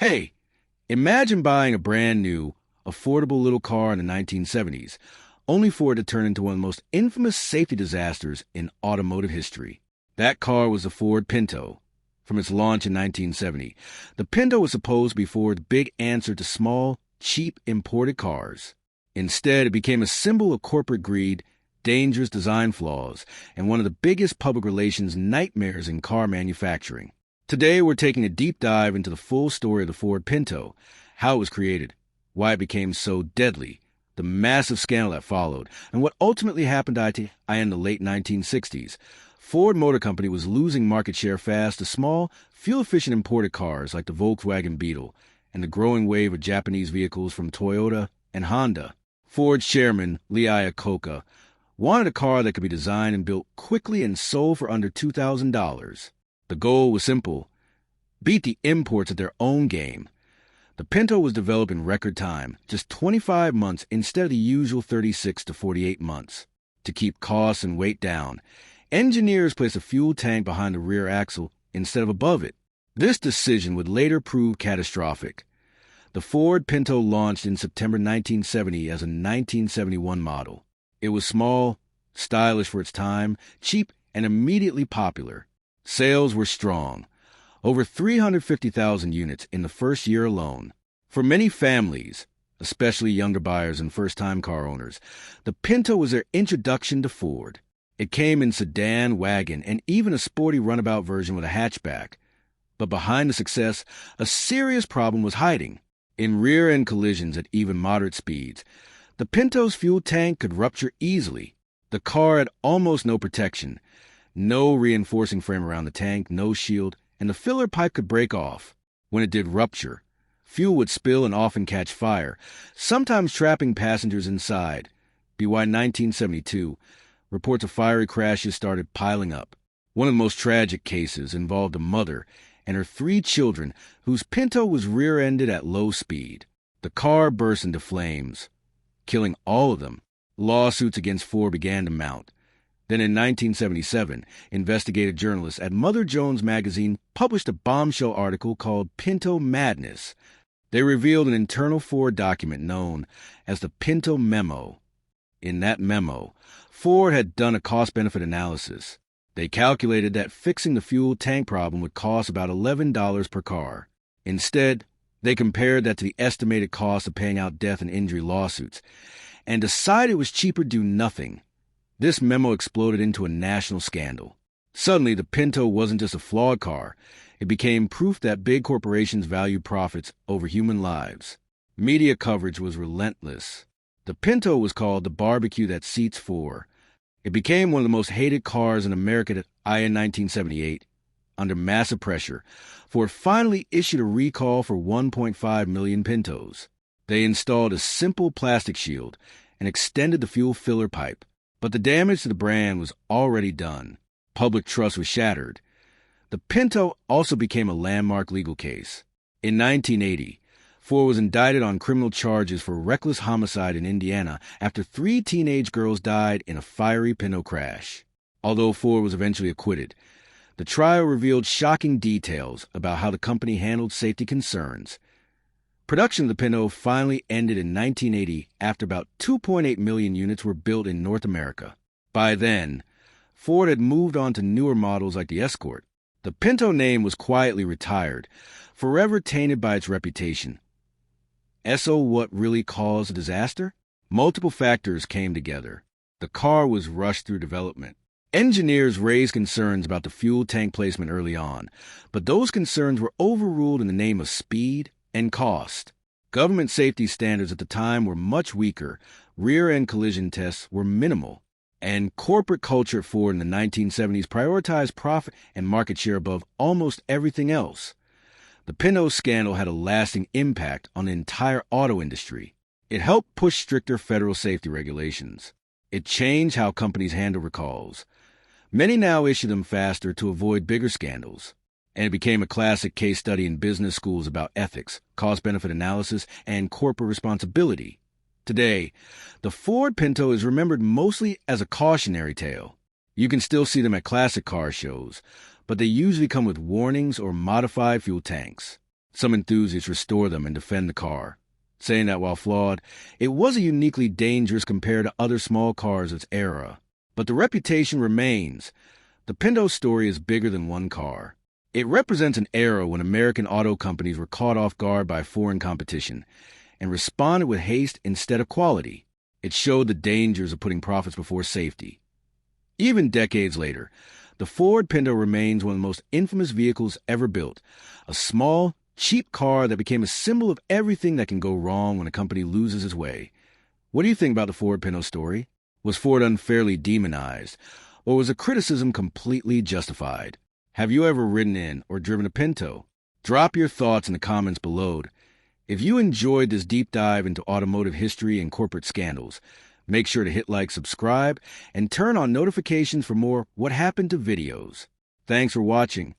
Hey, imagine buying a brand new, affordable little car in the 1970s, only for it to turn into one of the most infamous safety disasters in automotive history. That car was the Ford Pinto. From its launch in 1970, the Pinto was supposed to be Ford's big answer to small, cheap imported cars. Instead, it became a symbol of corporate greed, dangerous design flaws, and one of the biggest public relations nightmares in car manufacturing. Today, we're taking a deep dive into the full story of the Ford Pinto, how it was created, why it became so deadly, the massive scandal that followed, and what ultimately happened in the late 1960s. Ford Motor Company was losing market share fast to small, fuel-efficient imported cars like the Volkswagen Beetle and the growing wave of Japanese vehicles from Toyota and Honda. Ford's chairman, Lee Iacocca, wanted a car that could be designed and built quickly and sold for under $2,000. The goal was simple: beat the imports at their own game. The Pinto was developed in record time, just 25 months instead of the usual 36 to 48 months. To keep costs and weight down, engineers placed a fuel tank behind the rear axle instead of above it. This decision would later prove catastrophic. The Ford Pinto launched in September 1970 as a 1971 model. It was small, stylish for its time, cheap, and immediately popular. Sales were strong, over 350,000 units in the first year alone. For many families, especially younger buyers and first-time car owners, the Pinto was their introduction to Ford. It came in sedan, wagon, and even a sporty runabout version with a hatchback. But behind the success, a serious problem was hiding. In rear-end collisions at even moderate speeds, the Pinto's fuel tank could rupture easily. The car had almost no protection, no reinforcing frame around the tank, no shield, and the filler pipe could break off. When it did rupture, fuel would spill and often catch fire, sometimes trapping passengers inside. By 1972, reports of fiery crashes started piling up. One of the most tragic cases involved a mother and her 3 children whose Pinto was rear-ended at low speed. The car burst into flames, killing all of them. Lawsuits against Ford began to mount. Then in 1977, investigative journalists at Mother Jones magazine published a bombshell article called Pinto Madness. They revealed an internal Ford document known as the Pinto Memo. In that memo, Ford had done a cost-benefit analysis. They calculated that fixing the fuel tank problem would cost about $11 per car. Instead, they compared that to the estimated cost of paying out death and injury lawsuits, and decided it was cheaper to do nothing. This memo exploded into a national scandal. Suddenly, the Pinto wasn't just a flawed car. It became proof that big corporations value profits over human lives. Media coverage was relentless. The Pinto was called the barbecue that seats 4. It became one of the most hated cars in America in 1978. Under massive pressure, Ford finally issued a recall for 1.5 million Pintos. They installed a simple plastic shield and extended the fuel filler pipe. But the damage to the brand was already done. Public trust was shattered. The Pinto also became a landmark legal case. In 1980, Ford was indicted on criminal charges for reckless homicide in Indiana after 3 teenage girls died in a fiery Pinto crash. Although Ford was eventually acquitted, the trial revealed shocking details about how the company handled safety concerns. Production of the Pinto finally ended in 1980 after about 2.8 million units were built in North America. By then, Ford had moved on to newer models like the Escort. The Pinto name was quietly retired, forever tainted by its reputation. So what really caused the disaster? Multiple factors came together. The car was rushed through development. Engineers raised concerns about the fuel tank placement early on, but those concerns were overruled in the name of speed and cost. Government safety standards at the time were much weaker, rear-end collision tests were minimal, and corporate culture at Ford in the 1970s prioritized profit and market share above almost everything else. The Pinto scandal had a lasting impact on the entire auto industry. It helped push stricter federal safety regulations. It changed how companies handle recalls. Many now issue them faster to avoid bigger scandals. And it became a classic case study in business schools about ethics, cost-benefit analysis, and corporate responsibility. Today, the Ford Pinto is remembered mostly as a cautionary tale. You can still see them at classic car shows, but they usually come with warnings or modified fuel tanks. Some enthusiasts restore them and defend the car, saying that while flawed, it wasn't uniquely dangerous compared to other small cars of its era. But the reputation remains. The Pinto story is bigger than one car. It represents an era when American auto companies were caught off guard by foreign competition and responded with haste instead of quality. It showed the dangers of putting profits before safety. Even decades later, the Ford Pinto remains one of the most infamous vehicles ever built, a small, cheap car that became a symbol of everything that can go wrong when a company loses its way. What do you think about the Ford Pinto story? Was Ford unfairly demonized, or was the criticism completely justified? Have you ever ridden in or driven a Pinto? Drop your thoughts in the comments below. If you enjoyed this deep dive into automotive history and corporate scandals, make sure to hit like, subscribe, and turn on notifications for more What Happened to videos. Thanks for watching.